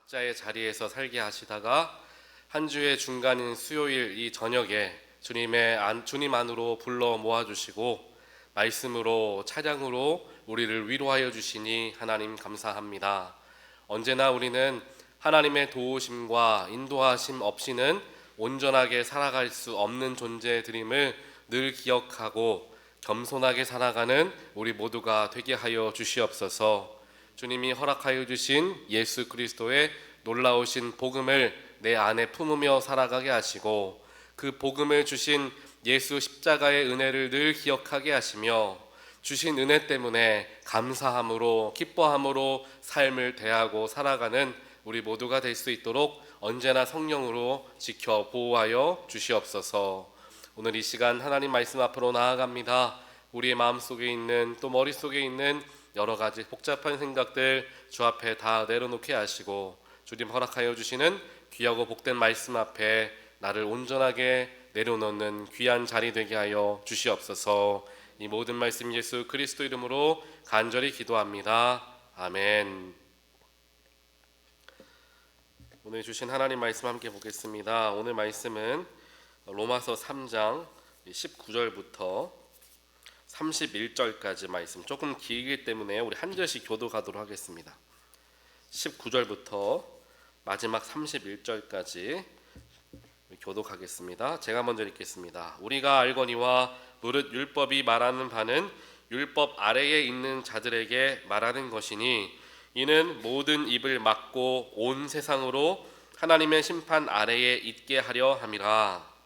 각자의 자리에서 살게 하시다가 한 주의 중간인 수요일 이 저녁에 주님 안으로 불러 모아주시고 말씀으로 찬양으로 우리를 위로하여 주시니 하나님 감사합니다. 언제나 우리는 하나님의 도우심과 인도하심 없이는 온전하게 살아갈 수 없는 존재들임을 늘 기억하고 겸손하게 살아가는 우리 모두가 되게 하여 주시옵소서. 주님이 허락하여 주신 예수 그리스도의 놀라우신 복음을 내 안에 품으며 살아가게 하시고 그 복음을 주신 예수 십자가의 은혜를 늘 기억하게 하시며 주신 은혜 때문에 감사함으로 기뻐함으로 삶을 대하고 살아가는 우리 모두가 될 수 있도록 언제나 성령으로 지켜 보호하여 주시옵소서. 오늘 이 시간 하나님 말씀 앞으로 나아갑니다. 우리의 마음속에 있는 또 머릿속에 있는 여러 가지 복잡한 생각들 주 앞에 다 내려놓게 하시고 주님 허락하여 주시는 귀하고 복된 말씀 앞에 나를 온전하게 내려놓는 귀한 자리 되게 하여 주시옵소서. 이 모든 말씀 예수 그리스도 이름으로 간절히 기도합니다. 아멘. 오늘 주신 하나님 말씀 함께 보겠습니다. 오늘 말씀은 로마서 3장 19절부터 31절까지 말씀, 조금 길기 때문에 우리 한 절씩 교도가도록 하겠습니다. 19절부터 마지막 31절까지 교독하겠습니다. 제가 먼저 읽겠습니다. 우리가 알거니와 무릇 율법이 말하는 바는 율법 아래에 있는 자들에게 말하는 것이니 이는 모든 입을 막고 온 세상으로 하나님의 심판 아래에 있게 하려 함이라.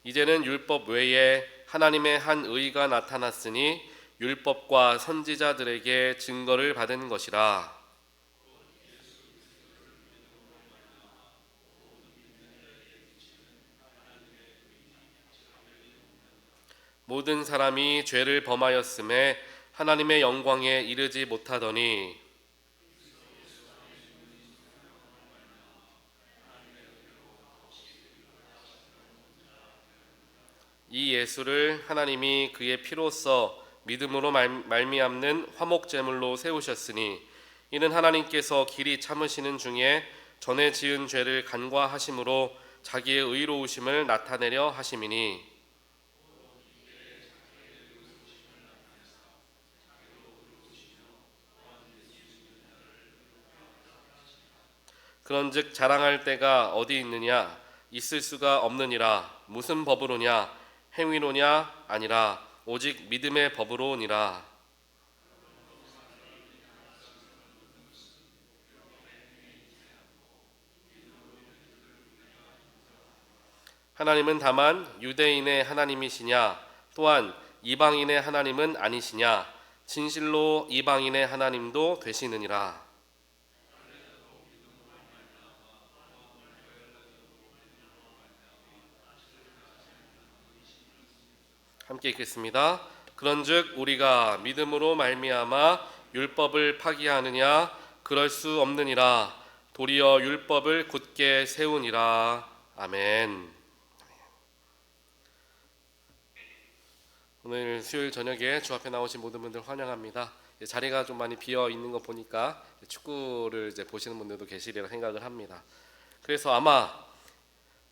이제는 율법 외에 하나님의 한 의가 나타났으니 율법과 선지자들에게 증거를 받은 것이라. 모든 사람이 죄를 범하였음에 하나님의 영광에 이르지 못하더니 이 예수를 하나님이 그의 피로써 믿음으로 말미암는 화목제물로 세우셨으니 이는 하나님께서 길이 참으시는 중에 전에 지은 죄를 간과하심으로 자기의 의로우심을 나타내려 하심이니 그런즉 자랑할 때가 어디 있느냐? 있을 수가 없느니라. 무슨 법으로냐? 행위로냐? 아니라 오직 믿음의 법으로니라. 하나님은 다만 유대인의 하나님이시냐? 또한 이방인의 하나님은 아니시냐? 진실로 이방인의 하나님도 되시느니라. 함께 읽겠습니다. 그런즉 우리가 믿음으로 말미암아 율법을 파기하느냐? 그럴 수 없느니라. 도리어 율법을 굳게 세우니라. 아멘. 오늘 수요일 저녁에 주 앞에 나오신 모든 분들 환영합니다. 자리가 좀 많이 비어 있는 거 보니까 축구를 이제 보시는 분들도 계시리라 생각을 합니다. 그래서 아마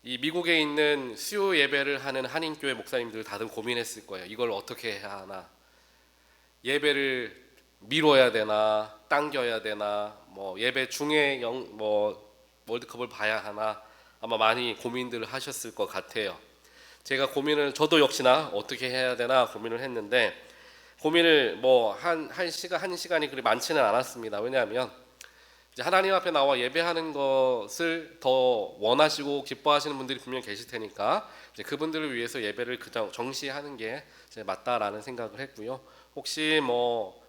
이 미국에 있는 수요 예배를 하는 한인교회 목사님들 다들 고민했을 거예요. 이걸 어떻게 해야 하나? 예배를 미뤄야 되나? 당겨야 되나? 뭐 예배 중에 월드컵을 봐야 하나? 아마 많이 고민들을 하셨을 것 같아요. 제가 저도 역시나 어떻게 해야 되나 고민을 했는데 고민을 한 시간이 그리 많지는 않았습니다. 왜냐하면 이제 하나님 앞에 나와 예배하는 것을 더 원하시고 기뻐하시는 분들이 분명 계실 테니까 이제 그분들을 위해서 예배를 그냥 정시하는 게 이제 맞다라는 생각을 했고요. 혹시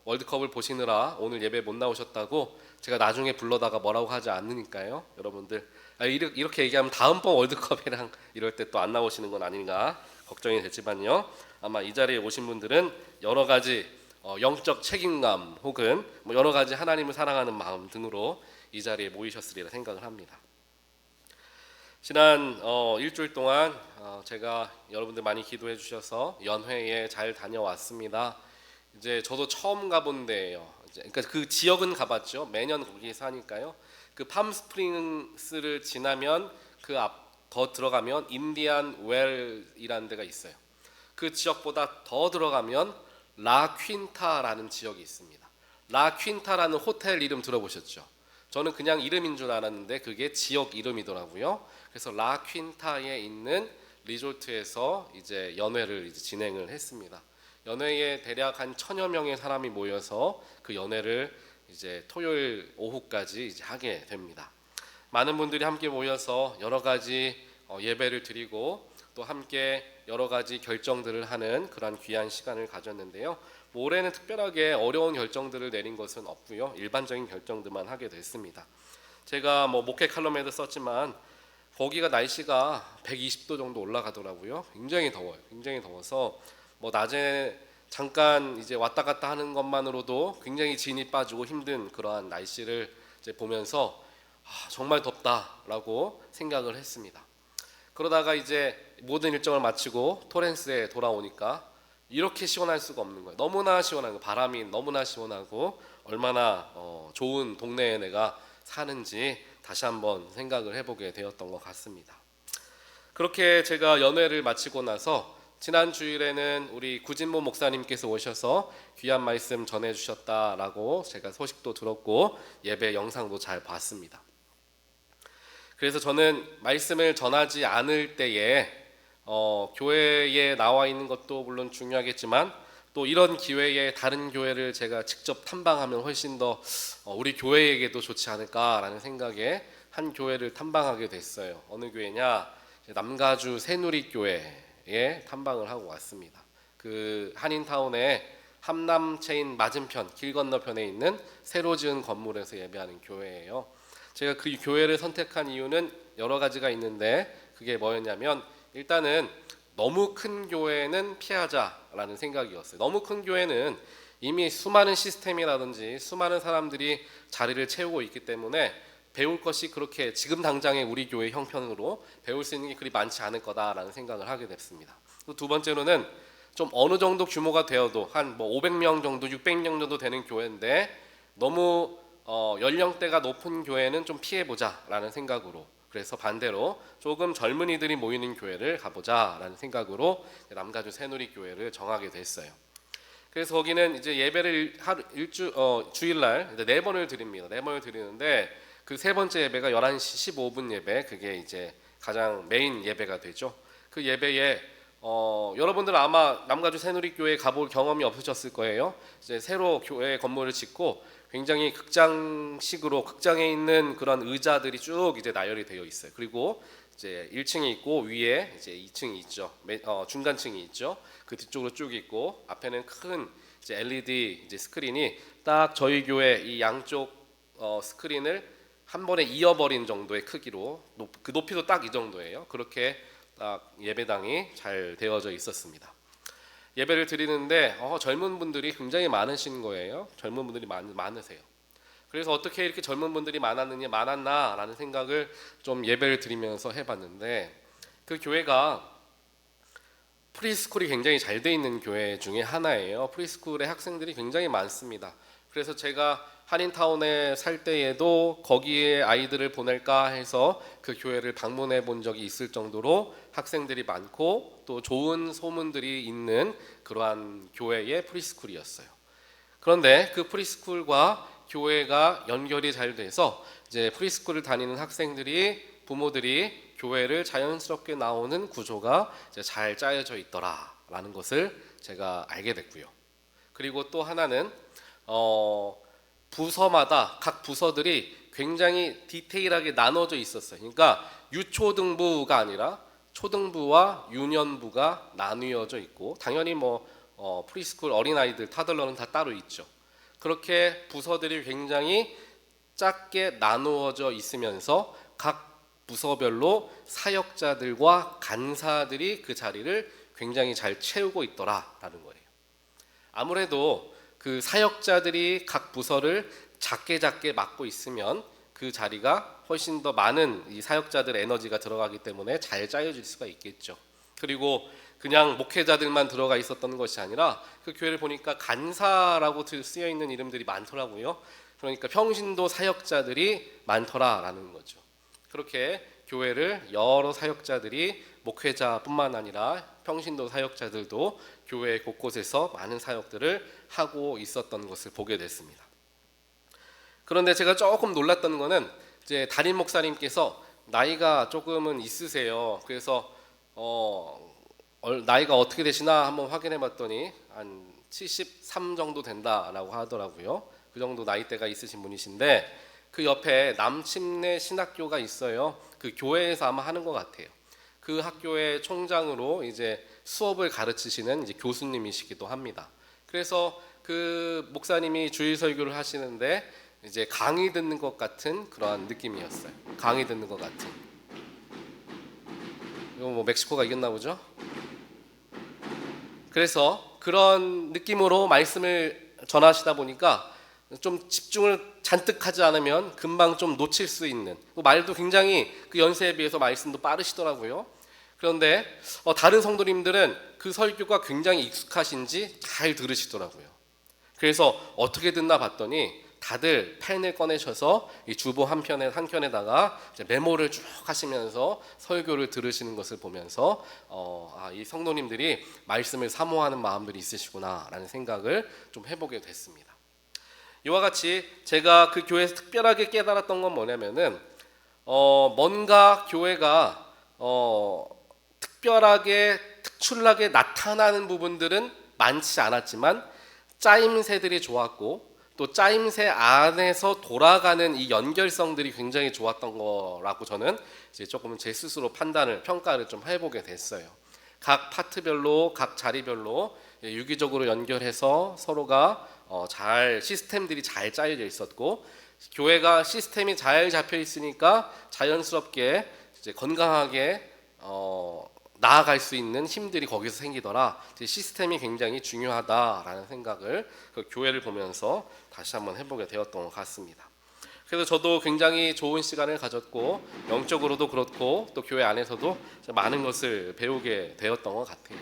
월드컵을 보시느라 오늘 예배 못 나오셨다고 제가 나중에 불러다가 뭐라고 하지 않으니까요. 여러분들 이렇게 얘기하면 다음번 월드컵이랑 이럴 때 또 안 나오시는 건 아닌가 걱정이 되지만요. 아마 이 자리에 오신 분들은 여러 가지 영적 책임감 혹은 여러 가지 하나님을 사랑하는 마음 등으로 이 자리에 모이셨으리라 생각을 합니다. 지난 일주일 동안 제가 여러분들 많이 기도해 주셔서 연회에 잘 다녀왔습니다. 이제 저도 처음 가본 데예요. 그러니까 그 지역은 가봤죠. 매년 거기 사니까요. 그 팜스프링스를 지나면 그 앞 더 들어가면 인디안 웰이라는 데가 있어요. 그 지역보다 더 들어가면 라 퀸타라는 지역이 있습니다. 라 퀸타라는 호텔 이름 들어보셨죠? 저는 그냥 이름인 줄 알았는데 그게 지역 이름이더라고요. 그래서 라 퀸타에 있는 리조트에서 이제 연회를 이제 진행을 했습니다. 연회에 대략 한 1000여 명의 사람이 모여서 그 연회를 이제 토요일 오후까지 이제 하게 됩니다. 많은 분들이 함께 모여서 여러 가지 예배를 드리고 또 함께 여러 가지 결정들을 하는 그런 귀한 시간을 가졌는데요. 올해는 특별하게 어려운 결정들을 내린 것은 없고요. 일반적인 결정들만 하게 됐습니다. 제가 목회 칼럼에도 썼지만 거기가 날씨가 120도 정도 올라가더라고요. 굉장히 더워요. 굉장히 더워서 낮에 잠깐 이제 왔다 갔다 하는 것만으로도 굉장히 진이 빠지고 힘든 그러한 날씨를 이제 보면서 정말 덥다라고 생각을 했습니다. 그러다가 이제 모든 일정을 마치고 토렌스에 돌아오니까 이렇게 시원할 수가 없는 거예요. 너무나 시원한 거, 바람이 너무나 시원하고 얼마나 좋은 동네에 내가 사는지 다시 한번 생각을 해보게 되었던 것 같습니다. 그렇게 제가 연회를 마치고 나서 지난 주일에는 우리 구진모 목사님께서 오셔서 귀한 말씀 전해주셨다라고 제가 소식도 들었고 예배 영상도 잘 봤습니다. 그래서 저는 말씀을 전하지 않을 때에 교회에 나와 있는 것도 물론 중요하겠지만 또 이런 기회에 다른 교회를 제가 직접 탐방하면 훨씬 더 우리 교회에게도 좋지 않을까라는 생각에 한 교회를 탐방하게 됐어요. 어느 교회냐? 남가주 새누리교회에 탐방을 하고 왔습니다. 그 한인타운에 함남체인 맞은편 길 건너편에 있는 새로 지은 건물에서 예배하는 교회예요. 제가 그 교회를 선택한 이유는 여러 가지가 있는데 그게 뭐였냐면 일단은 너무 큰 교회는 피하자라는 생각이었어요. 너무 큰 교회는 이미 수많은 시스템이라든지 수많은 사람들이 자리를 채우고 있기 때문에 배울 것이 그렇게 지금 당장의 우리 교회 형편으로 배울 수 있는 게 그리 많지 않을 거다라는 생각을 하게 됐습니다. 또 두 번째로는 좀 어느 정도 규모가 되어도 한 500명 정도, 600명 정도 되는 교회인데 너무 연령대가 높은 교회는 좀 피해보자라는 생각으로, 그래서 반대로 조금 젊은이들이 모이는 교회를 가보자라는 생각으로 남가주 새누리교회를 정하게 됐어요. 그래서 거기는 이제 예배를 주일날 4번을 드립니다. 4번을 드리는데 그 세 번째 예배가 11시 15분 예배, 그게 이제 가장 메인 예배가 되죠. 그 예배에 여러분들 아마 남가주 새누리교회 가볼 경험이 없으셨을 거예요. 이제 새로 교회 건물을 짓고 굉장히 극장식으로 극장에 있는 그런 의자들이 쭉 이제 나열이 되어 있어요. 그리고 이제 1층이 있고 위에 이제 2층이 있죠. 중간층이 있죠. 그 뒤쪽으로 쭉 있고 앞에는 큰 이제 LED 이제 스크린이 딱 저희 교회 이 양쪽 스크린을 한 번에 이어버린 정도의 크기로 그 높이도 딱 이 정도예요. 그렇게 딱 예배당이 잘 되어져 있었습니다. 예배를 드리는데 젊은 분들이 굉장히 많으신 거예요. 젊은 분들이 많으세요. 그래서 어떻게 이렇게 젊은 분들이 많았나라는 생각을 좀 예배를 드리면서 해봤는데 그 교회가 프리스쿨이 굉장히 잘 돼 있는 교회 중에 하나예요. 프리스쿨의 학생들이 굉장히 많습니다. 그래서 제가 한인타운에 살 때에도 거기에 아이들을 보낼까 해서 그 교회를 방문해 본 적이 있을 정도로 학생들이 많고 또 좋은 소문들이 있는 그러한 교회의 프리스쿨이었어요. 그런데 그 프리스쿨과 교회가 연결이 잘 돼서 이제 프리스쿨을 다니는 학생들이 부모들이 교회를 자연스럽게 나오는 구조가 이제 잘 짜여져 있더라라는 것을 제가 알게 됐고요. 그리고 또 하나는 부서마다 각 부서들이 굉장히 디테일하게 나눠져 있었어요. 그러니까 유초등부가 아니라 초등부와 유년부가 나뉘어져 있고 당연히 프리스쿨 어린아이들 타들러는 다 따로 있죠. 그렇게 부서들이 굉장히 작게 나누어져 있으면서 각 부서별로 사역자들과 간사들이 그 자리를 굉장히 잘 채우고 있더라라는 거예요. 아무래도 그 사역자들이 각 부서를 작게 맡고 있으면 그 자리가 훨씬 더 많은 이 사역자들의 에너지가 들어가기 때문에 잘 짜여질 수가 있겠죠. 그리고 그냥 목회자들만 들어가 있었던 것이 아니라 그 교회를 보니까 간사라고 쓰여 있는 이름들이 많더라고요. 그러니까 평신도 사역자들이 많더라라는 거죠. 그렇게 교회를 여러 사역자들이 목회자뿐만 아니라 평신도 사역자들도 교회 곳곳에서 많은 사역들을 하고 있었던 것을 보게 됐습니다. 그런데 제가 조금 놀랐던 거는 이제 담임 목사님께서 나이가 조금은 있으세요. 그래서 나이가 어떻게 되시나 한번 확인해 봤더니 한 73 정도 된다라고 하더라고요. 그 정도 나이대가 있으신 분이신데 그 옆에 남침내 신학교가 있어요. 그 교회에서 아마 하는 것 같아요. 그 학교의 총장으로 이제 수업을 가르치시는 이제 교수님이시기도 합니다. 그래서 그 목사님이 주일 설교를 하시는데 이제 강의 듣는 것 같은 그러한 느낌이었어요. 강의 듣는 것 같은. 이거 뭐 멕시코가 이겼나 보죠? 그래서 그런 느낌으로 말씀을 전하시다 보니까 좀 집중을 잔뜩 하지 않으면 금방 좀 놓칠 수 있는, 말도 굉장히 그 연세에 비해서 말씀도 빠르시더라고요. 그런데 다른 성도님들은 그 설교가 굉장히 익숙하신지 잘 들으시더라고요. 그래서 어떻게 듣나 봤더니 다들 펜을 꺼내셔서 이 주보 한켠에다가 메모를 쭉 하시면서 설교를 들으시는 것을 보면서 이 성도님들이 말씀을 사모하는 마음들이 있으시구나라는 생각을 좀 해보게 됐습니다. 이와 같이 제가 그 교회에서 특별하게 깨달았던 건 뭐냐면은 뭔가 교회가 특별하게 특출나게 나타나는 부분들은 많지 않았지만 짜임새들이 좋았고 또 짜임새 안에서 돌아가는 이 연결성들이 굉장히 좋았던 거라고 저는 이제 조금 제 스스로 평가를 좀 해보게 됐어요. 각 파트별로 각 자리별로 유기적으로 연결해서 서로가 잘 시스템들이 잘 짜여져 있었고 교회가 시스템이 잘 잡혀 있으니까 자연스럽게 이제 건강하게 나아갈 수 있는 힘들이 거기서 생기더라. 시스템이 굉장히 중요하다라는 생각을 그 교회를 보면서 다시 한번 해보게 되었던 것 같습니다. 그래서 저도 굉장히 좋은 시간을 가졌고 영적으로도 그렇고 또 교회 안에서도 많은 것을 배우게 되었던 것 같아요.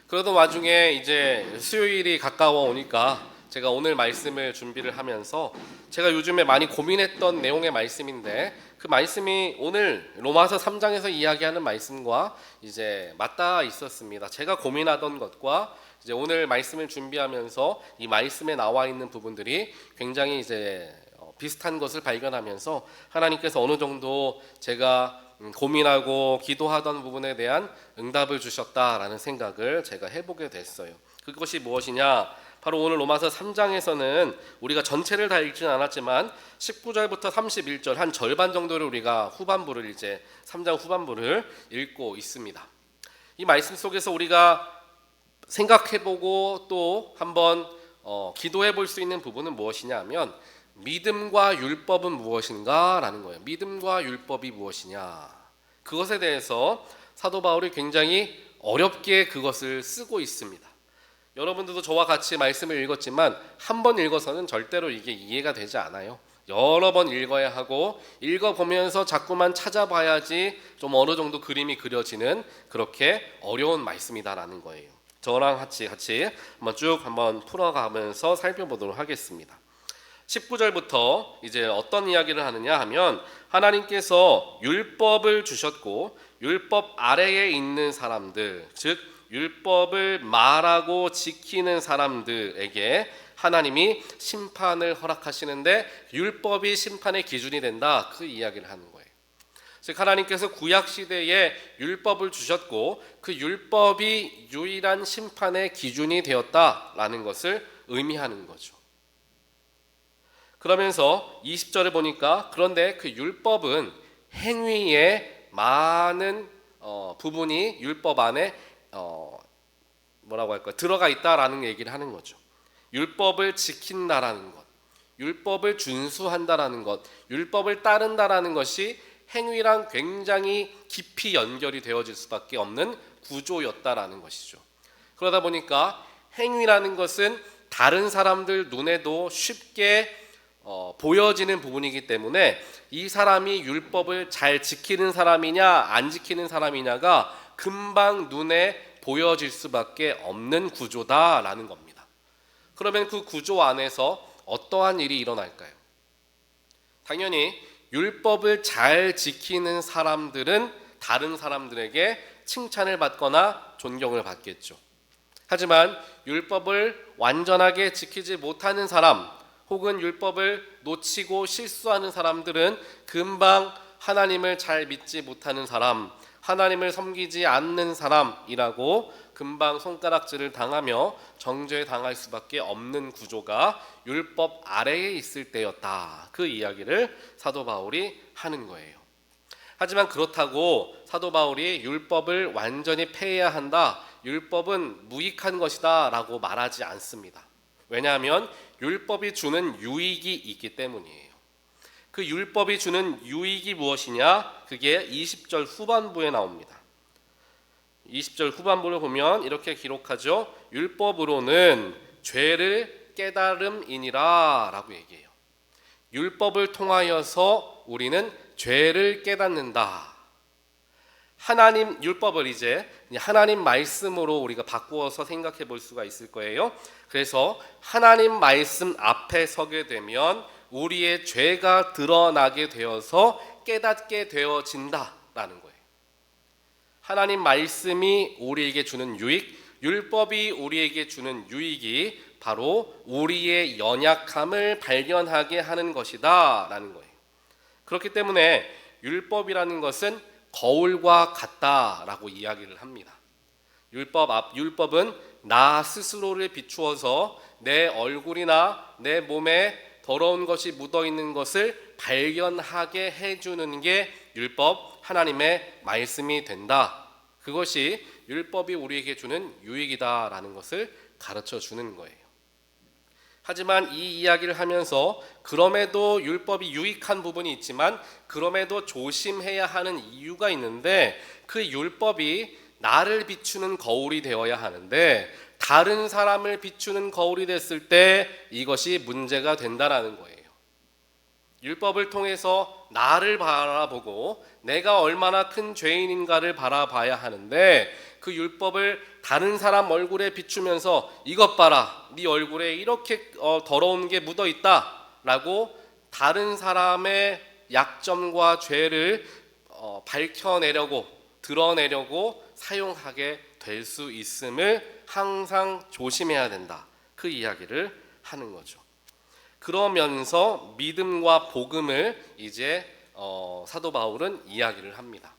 그러던 와중에 이제 수요일이 가까워 오니까 제가 오늘 말씀을 준비를 하면서 제가 요즘에 많이 고민했던 내용의 말씀인데 그 말씀이 오늘 로마서 3장에서 이야기하는 말씀과 이제 맞닿아 있었습니다. 제가 고민하던 것과 이제 오늘 말씀을 준비하면서 이 말씀에 나와 있는 부분들이 굉장히 이제 비슷한 것을 발견하면서 하나님께서 어느 정도 제가 고민하고 기도하던 부분에 대한 응답을 주셨다라는 생각을 제가 해보게 됐어요. 그것이 무엇이냐? 바로 오늘 로마서 3장에서는 우리가 전체를 다 읽지는 않았지만 19절부터 31절 한 절반 정도를 우리가 후반부를 이제 3장 후반부를 읽고 있습니다. 이 말씀 속에서 우리가 생각해보고 또 한번 기도해볼 수 있는 부분은 무엇이냐 하면 믿음과 율법은 무엇인가 라는 거예요. 믿음과 율법이 무엇이냐, 그것에 대해서 사도 바울이 굉장히 어렵게 그것을 쓰고 있습니다. 여러분들도 저와 같이 말씀을 읽었지만 한 번 읽어서는 절대로 이게 이해가 되지 않아요. 여러 번 읽어야 하고 읽어보면서 자꾸만 찾아봐야지 좀 어느 정도 그림이 그려지는 그렇게 어려운 말씀이다라는 거예요. 저랑 같이 한번 쭉 풀어가면서 살펴보도록 하겠습니다. 19절부터 이제 어떤 이야기를 하느냐 하면 하나님께서 율법을 주셨고 율법 아래에 있는 사람들, 즉 율법을 말하고 지키는 사람들에게 하나님이 심판을 허락하시는데 율법이 심판의 기준이 된다, 그 이야기를 하는 거예요. 즉 하나님께서 구약 시대에 율법을 주셨고 그 율법이 유일한 심판의 기준이 되었다라는 것을 의미하는 거죠. 그러면서 20절에 보니까 그런데 그 율법은 행위의 많은 부분이 율법 안에 들어가 있다라는 얘기를 하는 거죠. 율법을 지킨다라는 것, 율법을 준수한다라는 것, 율법을 따른다라는 것이 행위랑 굉장히 깊이 연결이 되어질 수밖에 없는 구조였다라는 것이죠. 그러다 보니까 행위라는 것은 다른 사람들 눈에도 쉽게 보여지는 부분이기 때문에 이 사람이 율법을 잘 지키는 사람이냐 안 지키는 사람이냐가 금방 눈에 보여질 수밖에 없는 구조다라는 겁니다. 그러면 그 구조 안에서 어떠한 일이 일어날까요? 당연히 율법을 잘 지키는 사람들은 다른 사람들에게 칭찬을 받거나 존경을 받겠죠. 하지만 율법을 완전하게 지키지 못하는 사람, 혹은 율법을 놓치고 실수하는 사람들은 금방 하나님을 잘 믿지 못하는 사람, 하나님을 섬기지 않는 사람이라고 금방 손가락질을 당하며 정죄 당할 수밖에 없는 구조가 율법 아래에 있을 때였다. 그 이야기를 사도 바울이 하는 거예요. 하지만 그렇다고 사도 바울이 율법을 완전히 폐해야 한다, 율법은 무익한 것이다 라고 말하지 않습니다. 왜냐하면 율법이 주는 유익이 있기 때문이에요. 그 율법이 주는 유익이 무엇이냐? 그게 20절 후반부에 나옵니다. 20절 후반부를 보면 이렇게 기록하죠. 율법으로는 죄를 깨달음이니라 라고 얘기해요. 율법을 통하여서 우리는 죄를 깨닫는다. 하나님 율법을 이제 하나님 말씀으로 우리가 바꾸어서 생각해 볼 수가 있을 거예요. 그래서 하나님 말씀 앞에 서게 되면 우리의 죄가 드러나게 되어서 깨닫게 되어진다라는 거예요. 하나님 말씀이 우리에게 주는 유익, 율법이 우리에게 주는 유익이 바로 우리의 연약함을 발견하게 하는 것이다라는 거예요. 그렇기 때문에 율법이라는 것은 거울과 같다라고 이야기를 합니다. 율법은 나 스스로를 비추어서 내 얼굴이나 내 몸에 더러운 것이 묻어 있는 것을 발견하게 해주는 게 율법, 하나님의 말씀이 된다. 그것이 율법이 우리에게 주는 유익이다라는 것을 가르쳐 주는 거예요. 하지만 이 이야기를 하면서 그럼에도 율법이 유익한 부분이 있지만 그럼에도 조심해야 하는 이유가 있는데, 그 율법이 나를 비추는 거울이 되어야 하는데 다른 사람을 비추는 거울이 됐을 때 이것이 문제가 된다라는 거예요. 율법을 통해서 나를 바라보고 내가 얼마나 큰 죄인인가를 바라봐야 하는데, 그 율법을 다른 사람 얼굴에 비추면서 이것 봐라, 네 얼굴에 이렇게 더러운 게 묻어 있다 라고 다른 사람의 약점과 죄를 밝혀내려고 드러내려고 사용하게 될 수 있음을 항상 조심해야 된다. 그 이야기를 하는 거죠. 그러면서 믿음과 복음을 이제 사도 바울은 이야기를 합니다.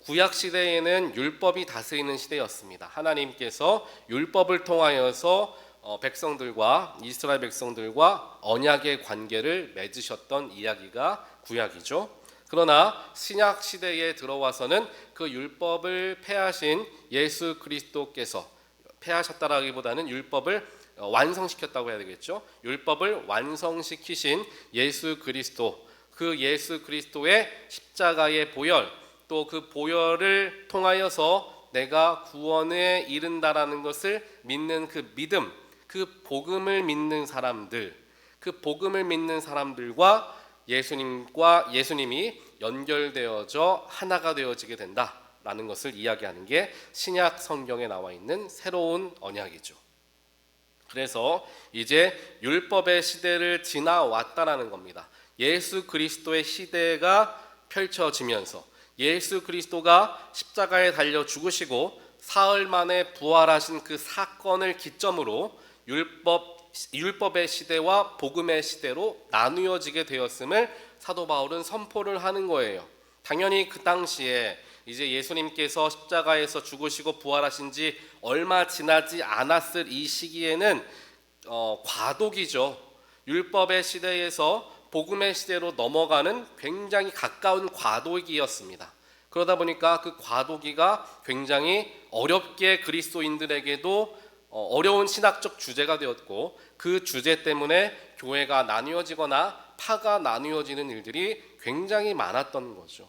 구약 시대에는 율법이 다스리는 시대였습니다. 하나님께서 율법을 통하여서 백성들과 이스라엘 백성들과 언약의 관계를 맺으셨던 이야기가 구약이죠. 그러나 신약 시대에 들어와서는 그 율법을 폐하신 예수 그리스도께서, 폐하셨다라기보다는 율법을 완성시켰다고 해야 되겠죠. 율법을 완성시키신 예수 그리스도, 그 예수 그리스도의 십자가의 보혈, 또 그 보혈을 통하여서 내가 구원에 이른다라는 것을 믿는 그 믿음, 그 복음을 믿는 사람들, 그 복음을 믿는 사람들과 예수님이 연결되어져 하나가 되어지게 된다라는 것을 이야기하는 게 신약 성경에 나와 있는 새로운 언약이죠. 그래서 이제 율법의 시대를 지나왔다라는 겁니다. 예수 그리스도의 시대가 펼쳐지면서 예수 그리스도가 십자가에 달려 죽으시고 사흘 만에 부활하신 그 사건을 기점으로 율법의 시대와 복음의 시대로 나누어지게 되었음을 사도 바울은 선포를 하는 거예요. 당연히 그 당시에 이제 예수님께서 십자가에서 죽으시고 부활하신 지 얼마 지나지 않았을 이 시기에는 과도기죠. 율법의 시대에서 복음의 시대로 넘어가는 굉장히 가까운 과도기였습니다. 그러다 보니까 그 과도기가 굉장히 어렵게 그리스도인들에게도 어려운 신학적 주제가 되었고, 그 주제 때문에 교회가 나뉘어지거나 파가 나뉘어지는 일들이 굉장히 많았던 거죠.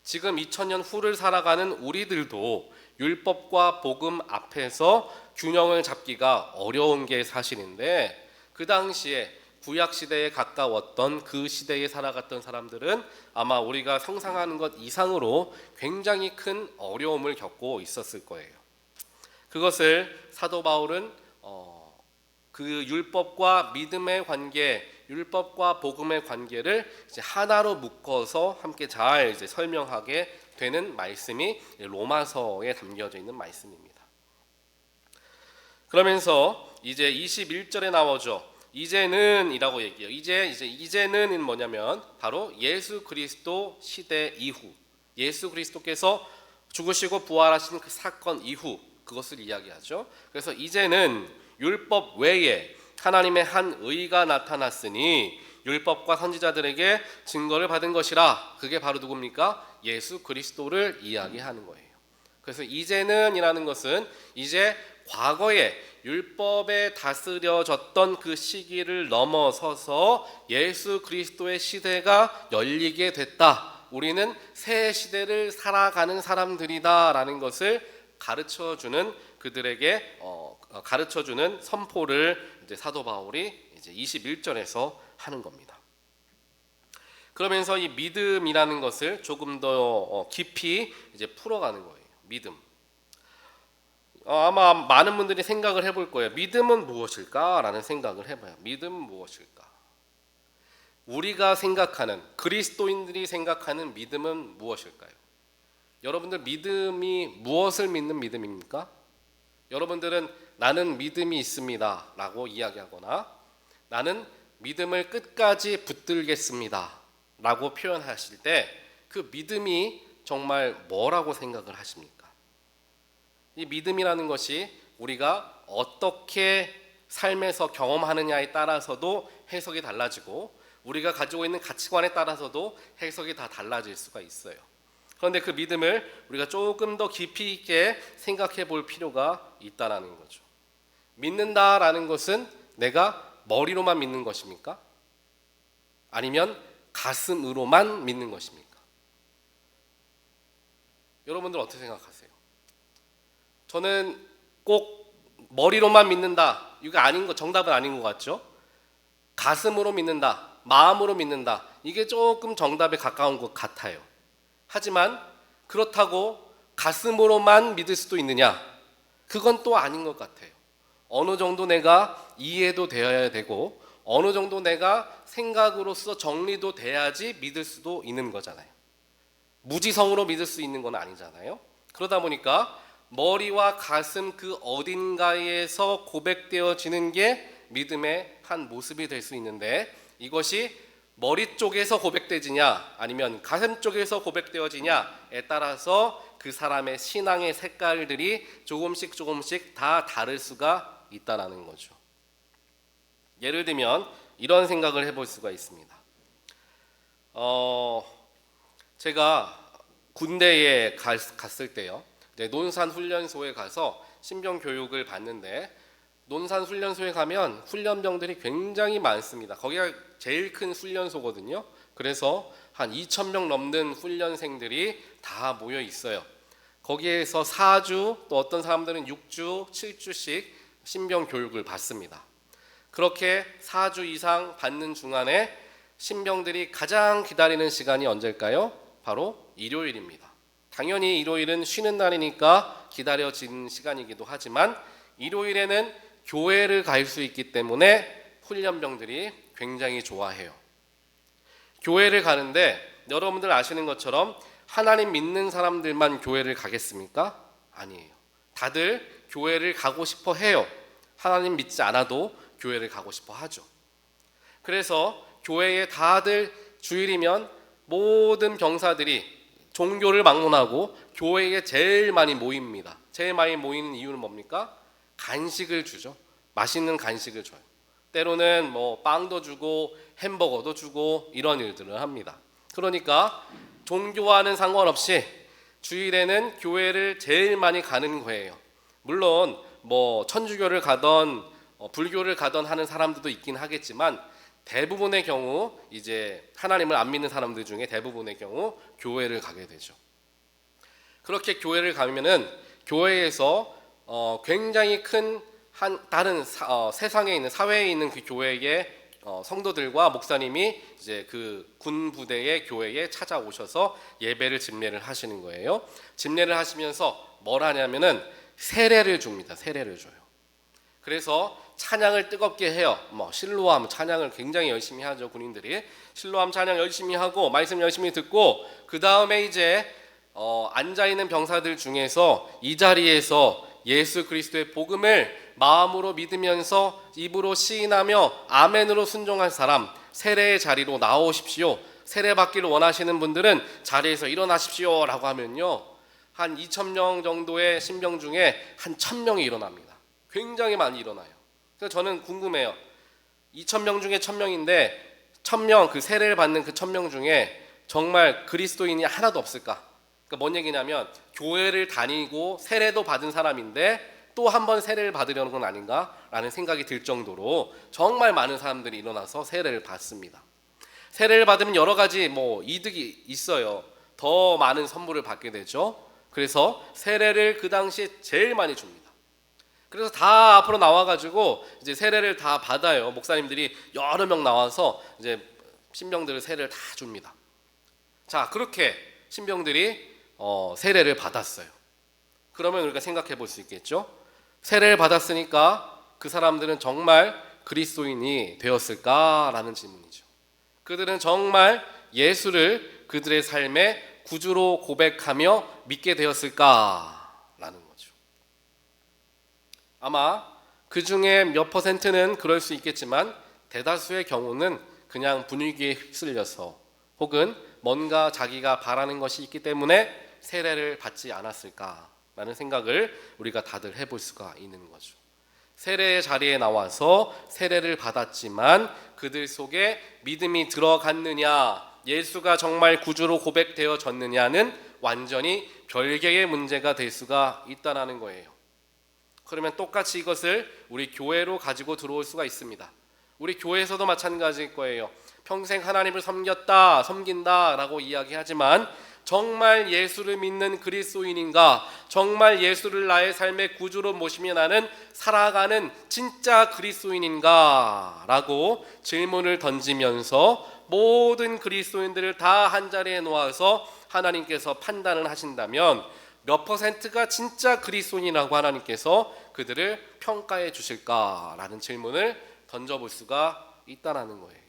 지금 2000년 후를 살아가는 우리들도 율법과 복음 앞에서 균형을 잡기가 어려운 게 사실인데, 그 당시에 구약 시대에 가까웠던 그 시대에 살아갔던 사람들은 아마 우리가 상상하는 것 이상으로 굉장히 큰 어려움을 겪고 있었을 거예요. 그것을 사도 바울은 그 율법과 믿음의 관계, 율법과 복음의 관계를 이제 하나로 묶어서 함께 잘 이제 설명하게 되는 말씀이 로마서에 담겨져 있는 말씀입니다. 그러면서 이제 21절에 나오죠. 이제는이라고 얘기해요. 이제는 뭐냐면 바로 예수 그리스도 시대 이후, 예수 그리스도께서 죽으시고 부활하신 그 사건 이후 그것을 이야기하죠. 그래서 이제는 율법 외에 하나님의 한 의가 나타났으니 율법과 선지자들에게 증거를 받은 것이라. 그게 바로 누굽니까? 예수 그리스도를 이야기하는 거예요. 그래서 이제는이라는 것은 이제 과거에 율법에 다스려졌던 그 시기를 넘어서서 예수 그리스도의 시대가 열리게 됐다. 우리는 새 시대를 살아가는 사람들이다라는 것을 가르쳐주는 그들에게 가르쳐주는 선포를 이제 사도 바울이 이제 21절에서 하는 겁니다. 그러면서 이 믿음이라는 것을 조금 더 깊이 이제 풀어가는 거예요. 믿음. 아마 많은 분들이 생각을 해볼 거예요. 믿음은 무엇일까라는 생각을 해봐요. 믿음은 무엇일까? 우리가 생각하는, 그리스도인들이 생각하는 믿음은 무엇일까요? 여러분들 믿음이 무엇을 믿는 믿음입니까? 여러분들은 나는 믿음이 있습니다 라고 이야기하거나 나는 믿음을 끝까지 붙들겠습니다 라고 표현하실 때 그 믿음이 정말 뭐라고 생각을 하십니까? 이 믿음이라는 것이 우리가 어떻게 삶에서 경험하느냐에 따라서도 해석이 달라지고 우리가 가지고 있는 가치관에 따라서도 해석이 다 달라질 수가 있어요. 그런데 그 믿음을 우리가 조금 더 깊이 있게 생각해 볼 필요가 있다라는 거죠. 믿는다라는 것은 내가 머리로만 믿는 것입니까? 아니면 가슴으로만 믿는 것입니까? 여러분들 어떻게 생각하세요? 저는 꼭 머리로만 믿는다. 이거 아닌 거, 정답은 아닌 것 같죠? 가슴으로 믿는다, 마음으로 믿는다. 이게 조금 정답에 가까운 것 같아요. 하지만 그렇다고 가슴으로만 믿을 수도 있느냐? 그건 또 아닌 것 같아요. 어느 정도 내가 이해도 되어야 되고 어느 정도 내가 생각으로서 정리도 돼야지 믿을 수도 있는 거잖아요. 무지성으로 믿을 수 있는 건 아니잖아요. 그러다 보니까 머리와 가슴 그 어딘가에서 고백되어지는 게 믿음의 한 모습이 될 수 있는데 이것이 머리 쪽에서 고백되지냐 아니면 가슴 쪽에서 고백되어지냐에 따라서 그 사람의 신앙의 색깔들이 조금씩 다 다를 수가 있다는 거죠. 예를 들면 이런 생각을 해볼 수가 있습니다. 제가 군대에 갔을 때요. 논산훈련소에 가서 신병 교육을 받는데 논산훈련소에 가면 훈련병들이 굉장히 많습니다. 거기가 제일 큰 훈련소거든요. 그래서 한 2,000명 넘는 훈련생들이 다 모여 있어요. 거기에서 4주 또 어떤 사람들은 6주, 7주씩 신병 교육을 받습니다. 그렇게 4주 이상 받는 중간에 신병들이 가장 기다리는 시간이 언제일까요? 바로 일요일입니다. 당연히 일요일은 쉬는 날이니까 기다려지는 시간이기도 하지만 일요일에는 교회를 갈 수 있기 때문에 훈련병들이 굉장히 좋아해요. 교회를 가는데 여러분들 아시는 것처럼 하나님 믿는 사람들만 교회를 가겠습니까? 아니에요. 다들 교회를 가고 싶어 해요. 하나님 믿지 않아도 교회를 가고 싶어 하죠. 그래서 교회에 다들 주일이면 모든 병사들이 종교를 막론하고 교회에 제일 많이 모입니다. 제일 많이 모이는 이유는 뭡니까? 간식을 주죠. 맛있는 간식을 줘요. 때로는 빵도 주고 햄버거도 주고 이런 일들을 합니다. 그러니까 종교와는 상관없이 주일에는 교회를 제일 많이 가는 거예요. 물론 천주교를 가던 불교를 가던 하는 사람들도 있긴 하겠지만 대부분의 경우 이제 하나님을 안 믿는 사람들 중에 대부분의 경우 교회를 가게 되죠. 그렇게 교회를 가면은 교회에서 굉장히 큰 다른 세상에 있는 사회에 있는 그 교회에 성도들과 목사님이 이제 그 군 부대의 교회에 찾아오셔서 예배를 집례를 하시는 거예요. 집례를 하시면서 뭘 하냐면은 세례를 줍니다. 세례를 줘요. 그래서 찬양을 뜨겁게 해요. 실로암 찬양을 굉장히 열심히 하죠. 군인들이 실로암 찬양 열심히 하고 말씀 열심히 듣고 그 다음에 이제 앉아 있는 병사들 중에서 이 자리에서 예수 그리스도의 복음을 마음으로 믿으면서 입으로 시인하며 아멘으로 순종한 사람 세례의 자리로 나오십시오. 세례 받기를 원하시는 분들은 자리에서 일어나십시오 라고 하면요, 한 2,000명 정도의 신병 중에 한 1,000명이 일어납니다. 굉장히 많이 일어나요. 그래서 저는 궁금해요. 2,000명 중에 1,000명인데 1,000명 그 세례를 받는 그 1,000명 중에 정말 그리스도인이 하나도 없을까? 그러니까 뭔 얘기냐면 교회를 다니고 세례도 받은 사람인데 또 한 번 세례를 받으려는 건 아닌가라는 생각이 들 정도로 정말 많은 사람들이 일어나서 세례를 받습니다. 세례를 받으면 여러 가지 이득이 있어요. 더 많은 선물을 받게 되죠. 그래서 세례를 그 당시에 제일 많이 줍니다. 그래서 다 앞으로 나와가지고 이제 세례를 다 받아요. 목사님들이 여러 명 나와서 이제 신병들을 세례를 다 줍니다. 자, 그렇게 신병들이 세례를 받았어요. 그러면 우리가 생각해 볼 수 있겠죠. 세례를 받았으니까 그 사람들은 정말 그리스도인이 되었을까라는 질문이죠. 그들은 정말 예수를 그들의 삶의 구주로 고백하며 믿게 되었을까라는 거죠. 아마 그 중에 몇 퍼센트는 그럴 수 있겠지만 대다수의 경우는 그냥 분위기에 휩쓸려서 혹은 뭔가 자기가 바라는 것이 있기 때문에 세례를 받지 않았을까라는 생각을 우리가 다들 해볼 수가 있는 거죠. 세례의 자리에 나와서 세례를 받았지만 그들 속에 믿음이 들어갔느냐, 예수가 정말 구주로 고백되어졌느냐는 완전히 별개의 문제가 될 수가 있다는 거예요. 그러면 똑같이 이것을 우리 교회로 가지고 들어올 수가 있습니다. 우리 교회에서도 마찬가지일 거예요. 평생 하나님을 섬긴다라고 이야기하지만 정말 예수를 믿는 그리스도인인가, 정말 예수를 나의 삶의 구주로 모시며 나는 살아가는 진짜 그리스도인인가 라고 질문을 던지면서 모든 그리스도인들을 다 한자리에 놓아서 하나님께서 판단을 하신다면 몇 퍼센트가 진짜 그리스도인이라고 하나님께서 그들을 평가해 주실까라는 질문을 던져볼 수가 있다는 거예요.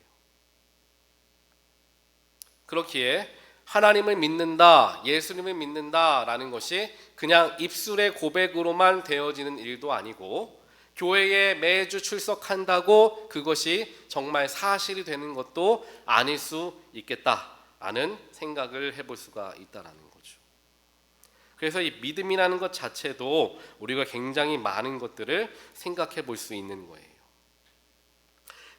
그렇기에 하나님을 믿는다, 예수님을 믿는다라는 것이 그냥 입술의 고백으로만 되어지는 일도 아니고 교회에 매주 출석한다고 그것이 정말 사실이 되는 것도 아닐 수 있겠다라는 생각을 해볼 수가 있다는 거죠. 그래서 이 믿음이라는 것 자체도 우리가 굉장히 많은 것들을 생각해 볼 수 있는 거예요.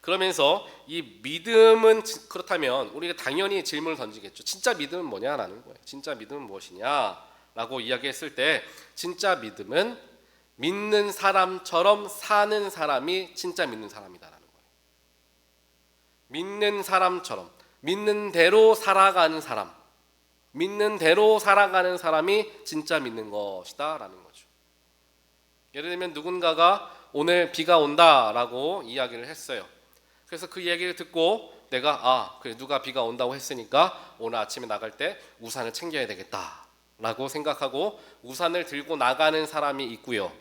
그러면서 이 믿음은 그렇다면 우리가 당연히 질문을 던지겠죠. 진짜 믿음은 뭐냐라는 거예요. 진짜 믿음은 무엇이냐라고 이야기했을 때 진짜 믿음은 믿는 사람처럼 사는 사람이 진짜 믿는 사람이다라는 거예요. 믿는 사람처럼 믿는 대로 살아가는 사람, 믿는 대로 살아가는 사람이 진짜 믿는 것이다라는 거죠. 예를 들면 누군가가 오늘 비가 온다라고 이야기를 했어요. 그래서 그 얘기를 듣고 내가 그래 누가 비가 온다고 했으니까 오늘 아침에 나갈 때 우산을 챙겨야 되겠다라고 생각하고 우산을 들고 나가는 사람이 있고요.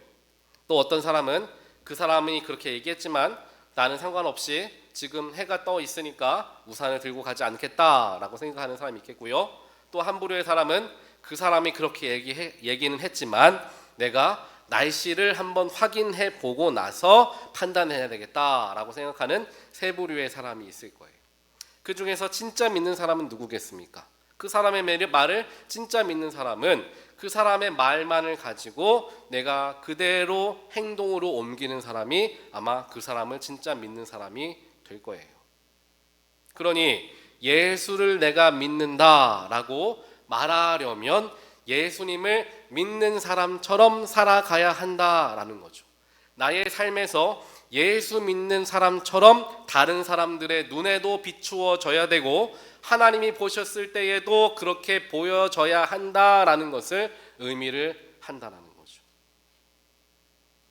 또 어떤 사람은 그 사람이 그렇게 얘기했지만 나는 상관없이 지금 해가 떠 있으니까 우산을 들고 가지 않겠다라고 생각하는 사람이 있겠고요. 또 한 부류의 사람은 그 사람이 그렇게 얘기는 했지만 내가 날씨를 한번 확인해 보고 나서 판단해야 되겠다라고 생각하는 세 부류의 사람이 있을 거예요. 그 중에서 진짜 믿는 사람은 누구겠습니까? 그 사람의 말을 진짜 믿는 사람은 그 사람의 말만을 가지고 내가 그대로 행동으로 옮기는 사람이 아마 그 사람을 진짜 믿는 사람이 될 거예요. 그러니 예수를 내가 믿는다라고 말하려면 예수님을 믿는 사람처럼 살아가야 한다라는 거죠. 나의 삶에서 예수 믿는 사람처럼 다른 사람들의 눈에도 비추어져야 되고 하나님이 보셨을 때에도 그렇게 보여져야 한다라는 것을 의미를 한다는 거죠.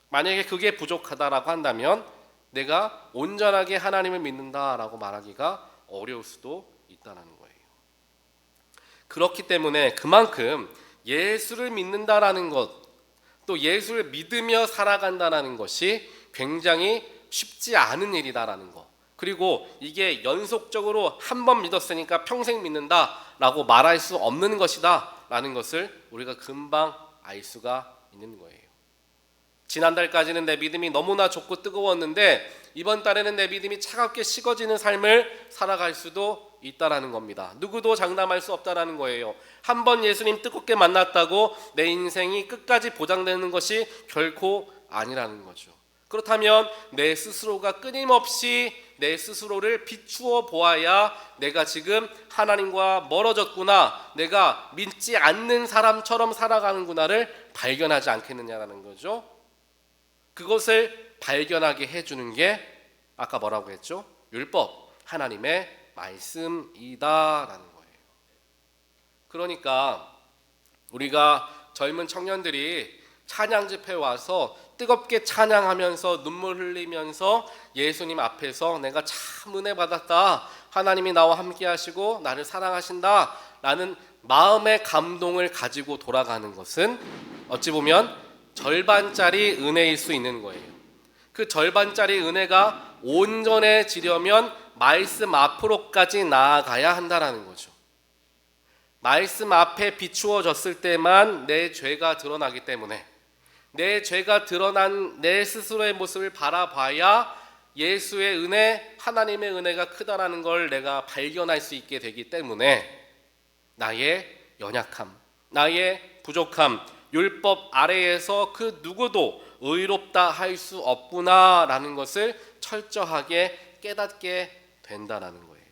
만약에 그게 부족하다라고 한다면 내가 온전하게 하나님을 믿는다라고 말하기가 어려울 수도 있다는 거예요. 그렇기 때문에 그만큼 예수를 믿는다라는 것, 또 예수를 믿으며 살아간다는 것이 굉장히 쉽지 않은 일이다라는 것, 그리고 이게 연속적으로 한 번 믿었으니까 평생 믿는다라고 말할 수 없는 것이다라는 것을 우리가 금방 알 수가 있는 거예요. 지난달까지는 내 믿음이 너무나 좋고 뜨거웠는데 이번 달에는 내 믿음이 차갑게 식어지는 삶을 살아갈 수도 있다라는 겁니다. 누구도 장담할 수 없다라는 거예요. 한 번 예수님 뜨겁게 만났다고 내 인생이 끝까지 보장되는 것이 결코 아니라는 거죠. 그렇다면 내 스스로가 끊임없이 내 스스로를 비추어 보아야 내가 지금 하나님과 멀어졌구나, 내가 믿지 않는 사람처럼 살아가는구나를 발견하지 않겠느냐라는 거죠. 그것을 발견하게 해주는 게 아까 뭐라고 했죠? 율법, 하나님의 말씀이다라는 거예요. 그러니까 우리가 젊은 청년들이 찬양 집회에 와서 뜨겁게 찬양하면서 눈물 흘리면서 예수님 앞에서 내가 참 은혜 받았다, 하나님이 나와 함께 하시고 나를 사랑하신다 라는 마음의 감동을 가지고 돌아가는 것은 어찌 보면 절반짜리 은혜일 수 있는 거예요. 그 절반짜리 은혜가 온전해지려면 말씀 앞으로까지 나아가야 한다라는 거죠. 말씀 앞에 비추어졌을 때만 내 죄가 드러나기 때문에, 내 죄가 드러난 내 스스로의 모습을 바라봐야 예수의 은혜, 하나님의 은혜가 크다라는 걸 내가 발견할 수 있게 되기 때문에 나의 연약함, 나의 부족함, 율법 아래에서 그 누구도 의롭다 할 수 없구나라는 것을 철저하게 깨닫게 된다라는 거예요.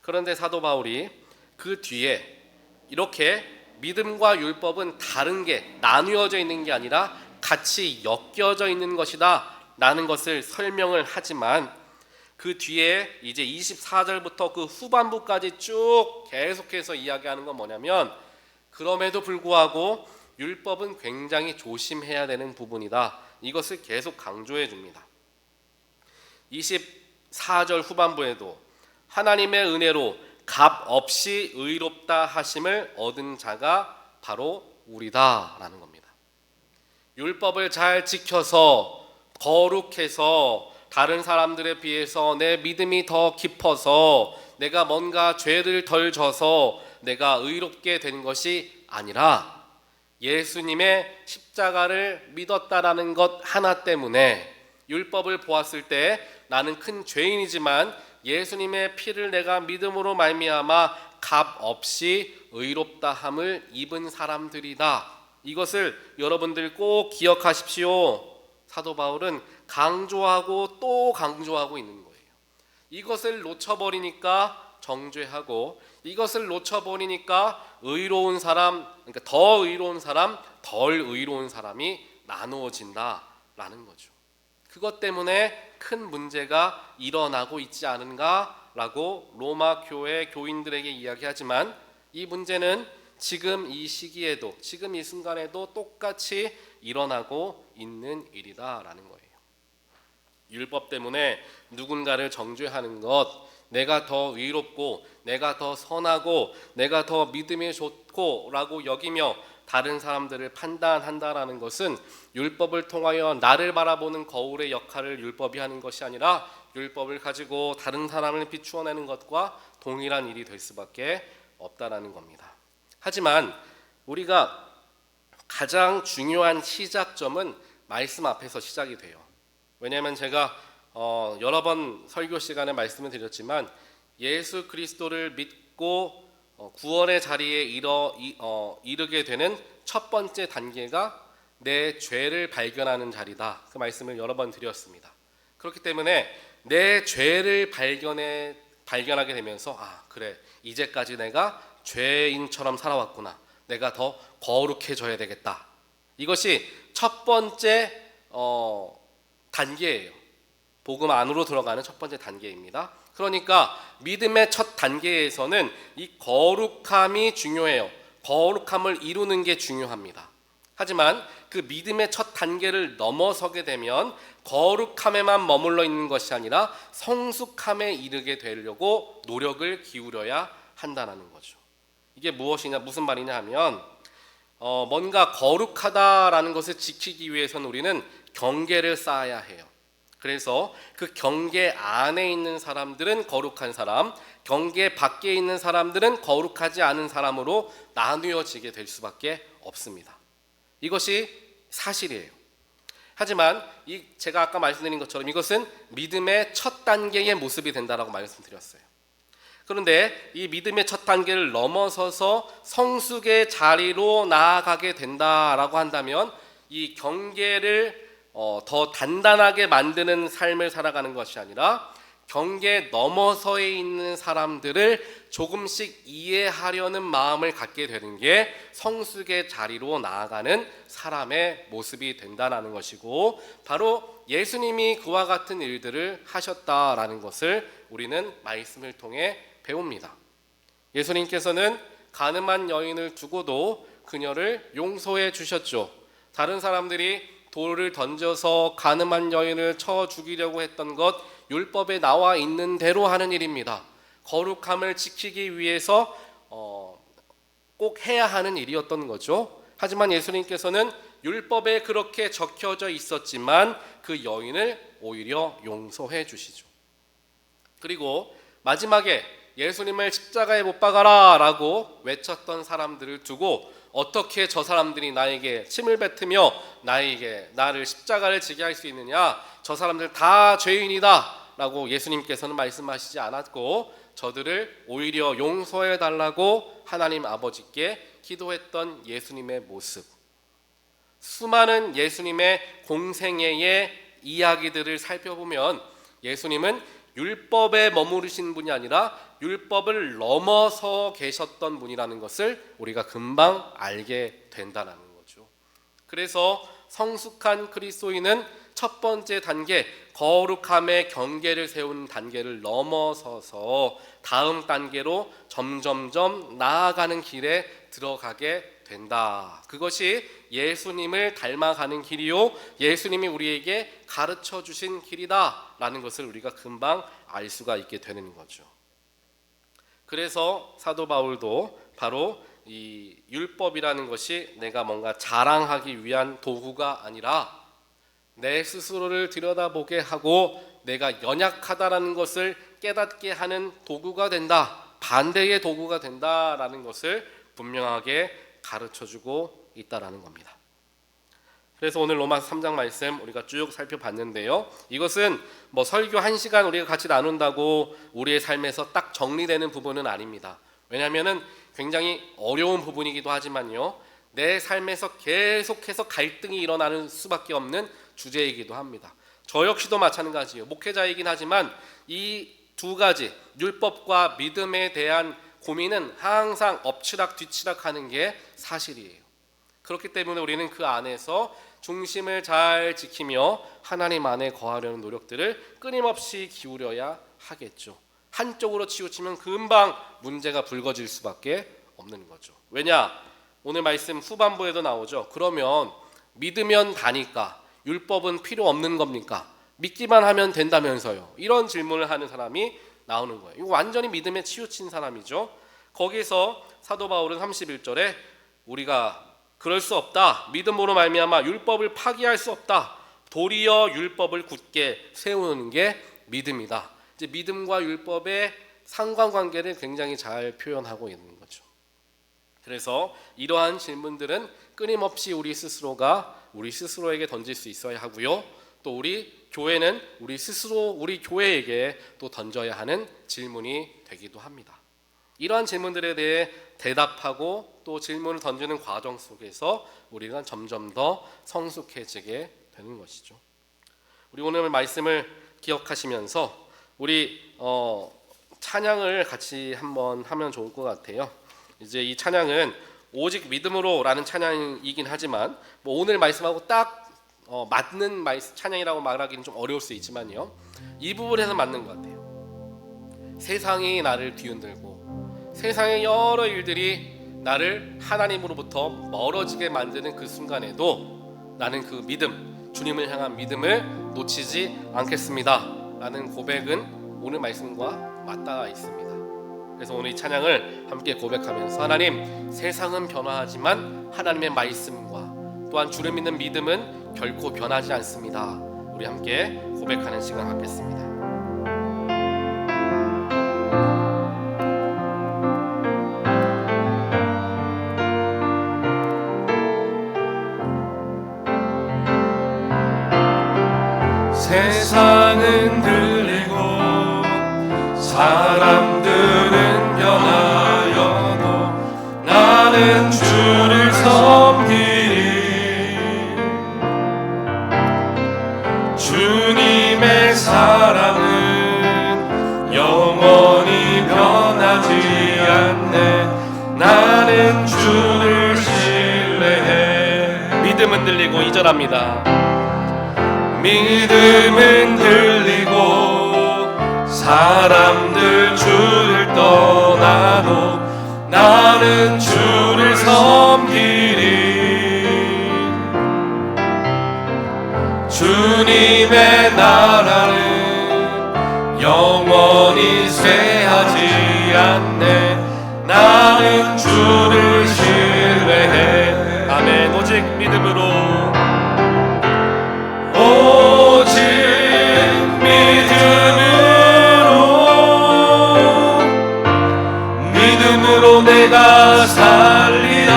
그런데 사도 바울이 그 뒤에 이렇게 믿음과 율법은 다른 게 나누어져 있는 게 아니라 같이 엮여져 있는 것이다 라는 것을 설명을 하지만 그 뒤에 이제 24절부터 그 후반부까지 쭉 계속해서 이야기하는 건 뭐냐면, 그럼에도 불구하고 율법은 굉장히 조심해야 되는 부분이다, 이것을 계속 강조해 줍니다. 24절 후반부에도 하나님의 은혜로 값 없이 의롭다 하심을 얻은 자가 바로 우리다 라는 겁니다. 율법을 잘 지켜서 거룩해서 다른 사람들에 비해서 내 믿음이 더 깊어서 내가 뭔가 죄를 덜 져서 내가 의롭게 된 것이 아니라 예수님의 십자가를 믿었다라는 것 하나 때문에, 율법을 보았을 때 나는 큰 죄인이지만 예수님의 피를 내가 믿음으로 말미암아 값 없이 의롭다함을 입은 사람들이다. 이것을 여러분들 꼭 기억하십시오. 사도 바울은 강조하고 또 강조하고 있는 거예요. 이것을 놓쳐버리니까 정죄하고, 이것을 놓쳐버리니까 의로운 사람, 그러니까 더 의로운 사람, 덜 의로운 사람이 나누어진다라는 거죠. 그것 때문에 큰 문제가 일어나고 있지 않은가라고 로마 교회 교인들에게 이야기하지만, 이 문제는 지금 이 시기에도, 지금 이 순간에도 똑같이 일어나고 있는 일이다라는 거예요. 율법 때문에 누군가를 정죄하는 것, 내가 더 의롭고 내가 더 선하고 내가 더 믿음이 좋고 라고 여기며 다른 사람들을 판단한다라는 것은 율법을 통하여 나를 바라보는 거울의 역할을 율법이 하는 것이 아니라 율법을 가지고 다른 사람을 비추어내는 것과 동일한 일이 될 수밖에 없다라는 겁니다. 하지만 우리가 가장 중요한 시작점은 말씀 앞에서 시작이 돼요. 왜냐하면 제가 여러 번 설교 시간에 말씀을 드렸지만, 예수 그리스도를 믿고 구원의 자리에 이르게 되는 첫 번째 단계가 내 죄를 발견하는 자리다, 그 말씀을 여러 번 드렸습니다. 그렇기 때문에 내 죄를 발견하게 되면서, 그래, 이제까지 내가 죄인처럼 살아왔구나, 내가 더 거룩해져야 되겠다, 이것이 첫 번째 단계예요. 복음 안으로 들어가는 첫 번째 단계입니다. 그러니까 믿음의 첫 단계에서는 이 거룩함이 중요해요. 거룩함을 이루는 게 중요합니다. 하지만 그 믿음의 첫 단계를 넘어서게 되면 거룩함에만 머물러 있는 것이 아니라 성숙함에 이르게 되려고 노력을 기울여야 한다는 거죠. 이게 무엇이냐, 무슨 말이냐 하면 뭔가 거룩하다라는 것을 지키기 위해서는 우리는 경계를 쌓아야 해요. 그래서 그 경계 안에 있는 사람들은 거룩한 사람, 경계 밖에 있는 사람들은 거룩하지 않은 사람으로 나누어지게 될 수밖에 없습니다. 이것이 사실이에요. 하지만 제가 아까 말씀드린 것처럼 이것은 믿음의 첫 단계의 모습이 된다라고 말씀드렸어요. 그런데 이 믿음의 첫 단계를 넘어서서 성숙의 자리로 나아가게 된다라고 한다면 이 경계를 더 단단하게 만드는 삶을 살아가는 것이 아니라 경계 너머서에 있는 사람들을 조금씩 이해하려는 마음을 갖게 되는 게 성숙의 자리로 나아가는 사람의 모습이 된다는 것이고, 바로 예수님이 그와 같은 일들을 하셨다라는 것을 우리는 말씀을 통해 배웁니다. 예수님께서는 가늠한 여인을 두고도 그녀를 용서해 주셨죠. 다른 사람들이 돌을 던져서 가늠한 여인을 쳐 죽이려고 했던 것, 율법에 나와 있는 대로 하는 일입니다. 거룩함을 지키기 위해서 꼭 해야 하는 일이었던 거죠. 하지만 예수님께서는 율법에 그렇게 적혀져 있었지만 그 여인을 오히려 용서해 주시죠. 그리고 마지막에 예수님을 십자가에 못 박아라 라고 외쳤던 사람들을 두고 어떻게 저 사람들이 나에게 침을 뱉으며 나를 십자가를 지게 할 수 있느냐, 저 사람들 다 죄인이다 라고 예수님께서는 말씀하시지 않았고 저들을 오히려 용서해 달라고 하나님 아버지께 기도했던 예수님의 모습, 수많은 예수님의 공생애의 이야기들을 살펴보면 예수님은 율법에 머무르신 분이 아니라 율법을 넘어서 계셨던 분이라는 것을 우리가 금방 알게 된다는 거죠. 그래서 성숙한 그리스도인은 첫 번째 단계, 거룩함의 경계를 세우는 단계를 넘어서서 다음 단계로 점점점 나아가는 길에 들어가게 된다. 그것이 예수님을 닮아가는 길이요, 예수님이 우리에게 가르쳐 주신 길이다 라는 것을 우리가 금방 알 수가 있게 되는 거죠. 그래서 사도 바울도 바로 이 율법이라는 것이 내가 뭔가 자랑하기 위한 도구가 아니라 내 스스로를 들여다보게 하고 내가 연약하다라는 것을 깨닫게 하는 도구가 된다, 반대의 도구가 된다라는 것을 분명하게 가르쳐주고 있다라는 겁니다. 그래서 오늘 로마서 3장 말씀 우리가 쭉 살펴봤는데요, 이것은 뭐 설교 1시간 우리가 같이 나눈다고 우리의 삶에서 딱 정리되는 부분은 아닙니다. 왜냐하면 굉장히 어려운 부분이기도 하지만요, 내 삶에서 계속해서 갈등이 일어나는 수밖에 없는 주제이기도 합니다. 저 역시도 마찬가지예요. 목회자이긴 하지만 이 두 가지, 율법과 믿음에 대한 고민은 항상 엎치락 뒤치락 하는 게 사실이에요. 그렇기 때문에 우리는 그 안에서 중심을 잘 지키며 하나님 안에 거하려는 노력들을 끊임없이 기울여야 하겠죠. 한쪽으로 치우치면 금방 문제가 불거질 수밖에 없는 거죠. 왜냐? 오늘 말씀 후반부에도 나오죠. 그러면 믿으면 다니까 율법은 필요 없는 겁니까? 믿기만 하면 된다면서요. 이런 질문을 하는 사람이 나오는 거예요. 이거 완전히 믿음에 치우친 사람이죠. 거기서 사도 바울은 31절에 우리가 그럴 수 없다, 믿음으로 말미암아 율법을 파기할 수 없다, 도리어 율법을 굳게 세우는 게 믿음이다. 이제 믿음과 율법의 상관관계를 굉장히 잘 표현하고 있는 거죠. 그래서 이러한 질문들은 끊임없이 우리 스스로에게 던질 수 있어야 하고요, 또 우리 교회는 우리 교회에게 또 던져야 하는 질문이 되기도 합니다. 이러한 질문들에 대해 대답하고 또 질문을 던지는 과정 속에서 우리가 점점 더 성숙해지게 되는 것이죠. 우리 오늘 말씀을 기억하시면서 우리 찬양을 같이 한번 하면 좋을 것 같아요. 이제 이 찬양은 오직 믿음으로라는 찬양이긴 하지만 뭐 오늘 말씀하고 딱 맞는 찬양이라고 말하기는 좀 어려울 수 있지만요, 이 부분에서 맞는 것 같아요. 세상이 나를 뒤흔들고 세상의 여러 일들이 나를 하나님으로부터 멀어지게 만드는 그 순간에도 나는 그 믿음, 주님을 향한 믿음을 놓치지 않겠습니다 라는 고백은 오늘 말씀과 맞닿아 있습니다. 그래서 오늘 이 찬양을 함께 고백하면서 하나님, 세상은 변화하지만 하나님의 말씀과 또한 주를 믿는 믿음은 결코 변하지 않습니다. 우리 함께 고백하는 시간 갖겠습니다. 세상은 들리고 사람들은 변하여도 나는 주를 섬기리. 주님의 사랑은 영원히 변하지 않네. 나는 주를 신뢰해. 믿음은 들리고 2절합니다. 믿음은 들리고 사람들 주를 떠나도 나는 주를 섬기리. 주님의 나라는 영원히 쇠하지 않네. 나는 주를 신뢰해. 아멘. 오직 믿음으로, 오직 믿음으로 내가 살리라.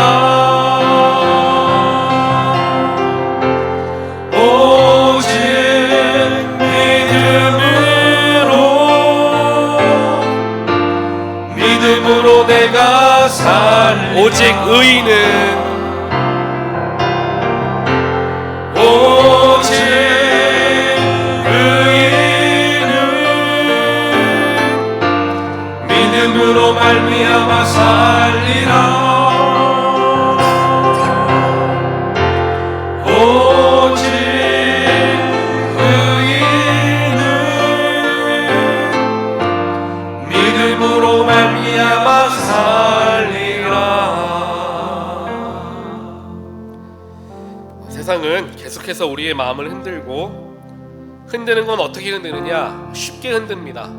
오직 믿음으로 내가 살리라. 오직 의인은, 오직 의인은 믿음으로 말미암아 살리라. 오직 의인은 믿음으로 말미암아 살리라. 세상은 계속해서 우리의 마음을 흔들고, 흔드는 건 어떻게 흔드느냐? 쉽게 흔듭니다.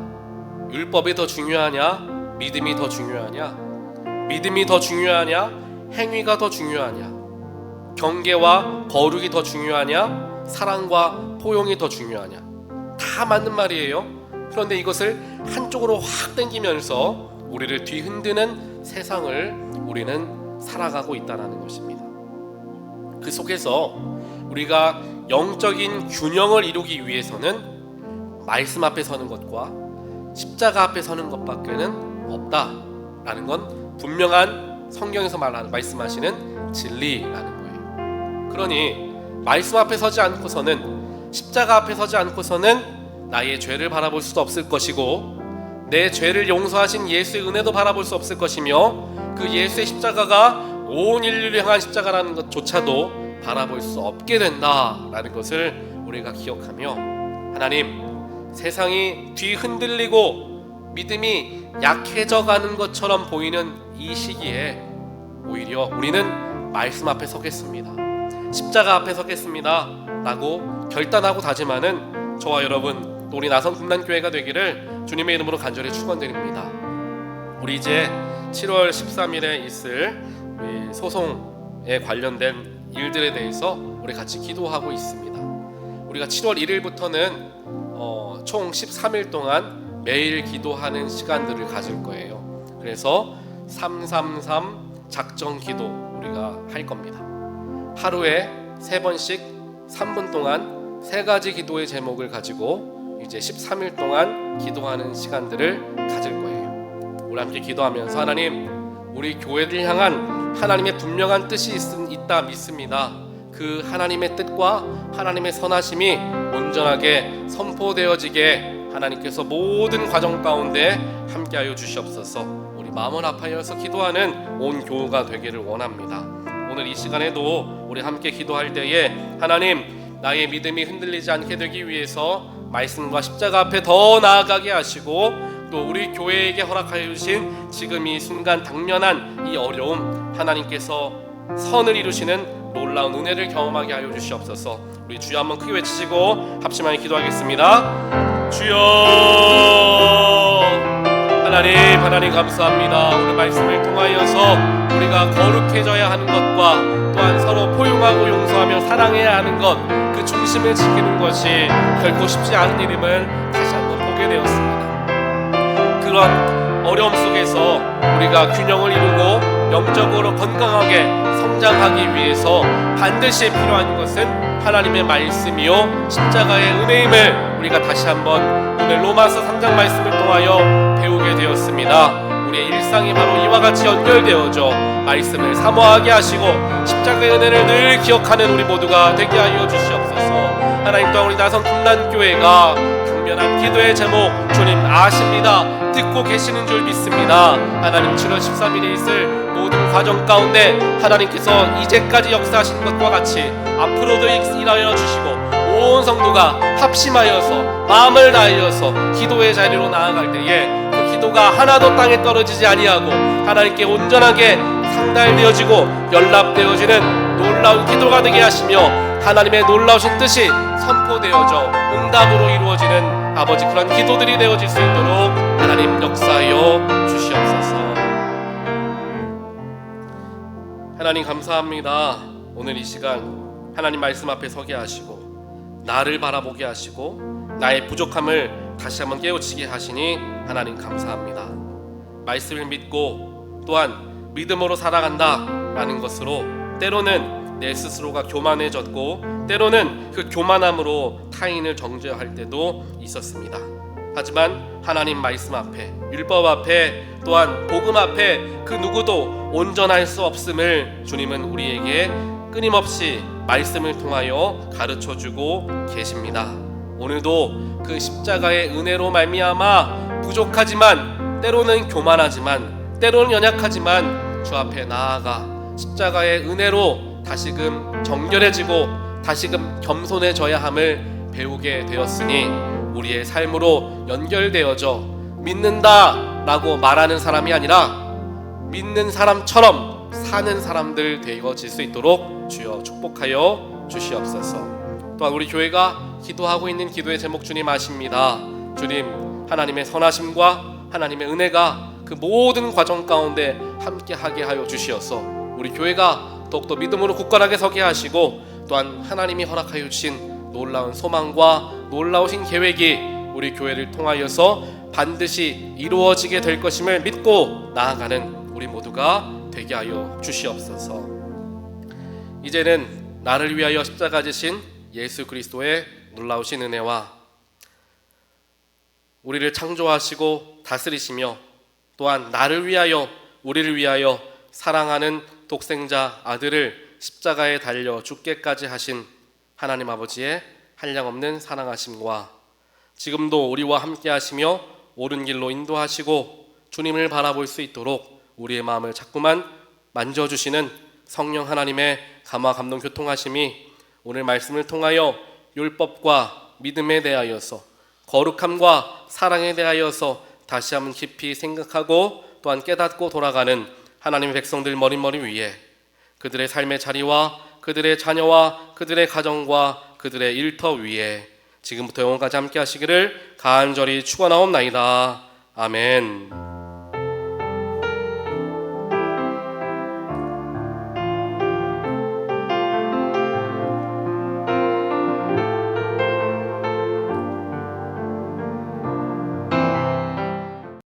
율법이 더 중요하냐? 믿음이 더 중요하냐? 믿음이 더 중요하냐? 행위가 더 중요하냐? 경계와 거룩이 더 중요하냐? 사랑과 포용이 더 중요하냐? 다 맞는 말이에요. 그런데 이것을 한쪽으로 확 당기면서 우리를 뒤흔드는 세상을 우리는 살아가고 있다는 것입니다. 그 속에서 우리가 영적인 균형을 이루기 위해서는 말씀 앞에 서는 것과 십자가 앞에 서는 것밖에는 없다라는 건 분명한 성경에서 말씀하시는 진리라는 거예요. 그러니 말씀 앞에 서지 않고서는, 십자가 앞에 서지 않고서는 나의 죄를 바라볼 수도 없을 것이고, 내 죄를 용서하신 예수의 은혜도 바라볼 수 없을 것이며, 그 예수의 십자가가 온 인류를 향한 십자가라는 것조차도 바라볼 수 없게 된다라는 것을 우리가 기억하며, 하나님, 세상이 뒤흔들리고 믿음이 약해져가는 것처럼 보이는 이 시기에 오히려 우리는 말씀 앞에 서겠습니다, 십자가 앞에 서겠습니다 라고 결단하고 다짐하는 저와 여러분, 우리 나선 금난교회가 되기를 주님의 이름으로 간절히 축원드립니다. 우리 이제 7월 13일에 있을 소송에 관련된 일들에 대해서 우리 같이 기도하고 있습니다. 우리가 7월 1일부터는 총 13일 동안 매일 기도하는 시간들을 가질 거예요. 그래서 333 작정 기도 우리가 할 겁니다. 하루에 3번씩 3분 동안 3가지 기도의 제목을 가지고 이제 13일 동안 기도하는 시간들을 가질 거예요. 우리 함께 기도하면서, 하나님, 우리 교회를 향한 하나님의 분명한 뜻이 있다 믿습니다. 그 하나님의 뜻과 하나님의 선하심이 온전하게 선포되어지게 하나님께서 모든 과정 가운데 함께하여 주시옵소서. 우리 마음을 아파하여서 기도하는 온 교우가 되기를 원합니다. 오늘 이 시간에도 우리 함께 기도할 때에 하나님, 나의 믿음이 흔들리지 않게 되기 위해서 말씀과 십자가 앞에 더 나아가게 하시고, 또 우리 교회에게 허락하여 주신 지금 이 순간 당면한 이 어려움, 하나님께서 선을 이루시는 놀라운 은혜를 경험하게 하여 주시옵소서. 우리 주여 한번 크게 외치시고 합심하여 기도하겠습니다. 주여, 하나님 감사합니다. 오늘 말씀을 통하여서 우리가 거룩해져야 하는 것과 또한 서로 포용하고 용서하며 사랑해야 하는 것, 그 중심을 지키는 것이 결코 쉽지 않은 일임을 다시 한번 보게 되었습니다. 그런 어려움 속에서 우리가 균형을 이루고 영적으로 건강하게 성장하기 위해서 반드시 필요한 것은 하나님의 말씀이요 십자가의 은혜임을 우리가 다시 한번 오늘 로마서 3장 말씀을 통하여 배우게 되었습니다. 우리의 일상이 바로 이와 같이 연결되어져 말씀을 사모하게 하시고 십자가의 은혜를 늘 기억하는 우리 모두가 되게 하여 주시옵소서. 하나님, 또한 우리 나성 금란교회가 당면한 기도의 제목 주님 아십니다. 듣고 계시는 줄 믿습니다. 하나님, 7월 13일에 있을 모든 과정 가운데 하나님께서 이제까지 역사하신 것과 같이 앞으로도 일하여 주시고 온 성도가 합심하여서 마음을 다하여서 기도의 자리로 나아갈 때에 그 기도가 하나도 땅에 떨어지지 아니하고 하나님께 온전하게 상달되어지고 연락되어지는 놀라운 기도가 되게 하시며 하나님의 놀라우신 뜻이 선포되어져 응답으로 이루어지는 아버지 그런 기도들이 되어질 수 있도록 하나님 역사하여 주시옵소서. 하나님 감사합니다. 오늘 이 시간 하나님 말씀 앞에 서게 하시고 나를 바라보게 하시고 나의 부족함을 다시 한번 깨우치게 하시니 하나님 감사합니다. 말씀을 믿고 또한 믿음으로 살아간다 라는 것으로 때로는 내 스스로가 교만해졌고 때로는 그 교만함으로 타인을 정죄할 때도 있었습니다. 하지만 하나님 말씀 앞에, 율법 앞에, 또한 복음 앞에 그 누구도 온전할 수 없음을 주님은 우리에게 끊임없이 말씀을 통하여 가르쳐주고 계십니다. 오늘도 그 십자가의 은혜로 말미암아 부족하지만 때로는 교만하지만 때로는 연약하지만 주 앞에 나아가 십자가의 은혜로 다시금 정결해지고 다시금 겸손해져야 함을 배우게 되었으니 우리의 삶으로 연결되어져 믿는다 라고 말하는 사람이 아니라 믿는 사람처럼 사는 사람들 되어질 수 있도록 주여 축복하여 주시옵소서. 또한 우리 교회가 기도하고 있는 기도의 제목 주님 아십니다. 주님, 하나님의 선하심과 하나님의 은혜가 그 모든 과정 가운데 함께하게 하여 주시어서 우리 교회가 더욱더 믿음으로 굳건하게 서게 하시고 또한 하나님이 허락하여 주신 놀라운 소망과 놀라우신 계획이 우리 교회를 통하여서 반드시 이루어지게 될 것임을 믿고 나아가는 우리 모두가 되게 하여 주시옵소서. 이제는 나를 위하여 십자가 지신 예수 그리스도의 놀라우신 은혜와 우리를 창조하시고 다스리시며 또한 나를 위하여 우리를 위하여 사랑하는 독생자 아들을 십자가에 달려 죽게까지 하신 하나님 아버지의 한량없는 사랑하심과 지금도 우리와 함께 하시며 옳은 길로 인도하시고 주님을 바라볼 수 있도록 우리의 마음을 자꾸만 만져주시는 성령 하나님의 감화 감동 교통하심이 오늘 말씀을 통하여 율법과 믿음에 대하여서 거룩함과 사랑에 대하여서 다시 한번 깊이 생각하고 또한 깨닫고 돌아가는 하나님의 백성들 머릿머리 위에 그들의 삶의 자리와 그들의 자녀와 그들의 가정과 그들의 일터 위에 지금부터 영원까지 함께 하시기를 간절히 축원하옵나이다. 아멘.